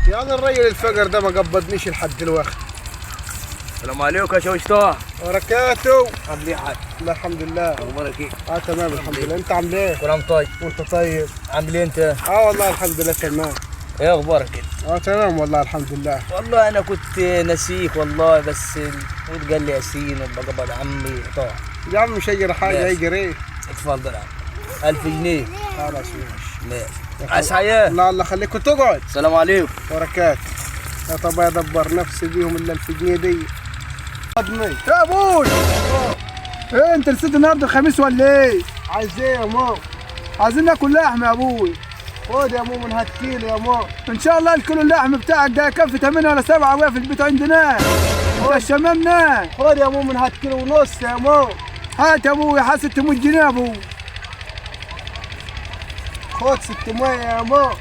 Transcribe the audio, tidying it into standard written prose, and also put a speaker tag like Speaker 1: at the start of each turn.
Speaker 1: يعني الراجل الفقر ده ما قبضنيش لحد دلوقتي.
Speaker 2: السلام عليكم يا شوشتوه.
Speaker 1: بركاته.
Speaker 2: عامل ايه يا حاج؟
Speaker 1: لا الحمد لله.
Speaker 2: اخبارك ايه؟
Speaker 1: تمام الحمد لله. انت عامل ايه؟
Speaker 2: كل عام طيب.
Speaker 1: وانت طيب.
Speaker 2: عامل ايه انت؟
Speaker 1: والله الحمد لله تمام.
Speaker 2: ايه اخبارك كده؟
Speaker 1: تمام والله الحمد لله.
Speaker 2: والله انا كنت ناسيك والله، بس الود قال لي ياسين وابقى قبض عمي طبعا.
Speaker 1: يا عم مش هيجري حاجه،
Speaker 2: ماشي.
Speaker 1: هيجري ايه؟
Speaker 2: اتفضل يا عم. 1000 جنيه.
Speaker 1: خلاص ماشي.
Speaker 2: ماشي. عايز حياه؟
Speaker 1: لا الله خليك تقعد.
Speaker 2: السلام عليكم.
Speaker 1: بركاته. يا طب ادبر نفسي بيهم الا 1000 جنيه دي. يا ابوي. ايه انت نسيت النهارده الخميس ولا ايه؟ عايز ايه يا ماما؟ عايزين ناكل لحمه يا ابوي. خد يا ماما من هالكيلو يا ماما. ان شاء الله الكيلو اللحم بتاعك ده يكفي 8 ولا 7 ويا في البيت عندنا. انت شممنا. خد يا ماما من هالكيلو ونص يا ماما. هات يا ابوي، حاسس 600 جنيه يا ابوي. خد 600 يا ماما.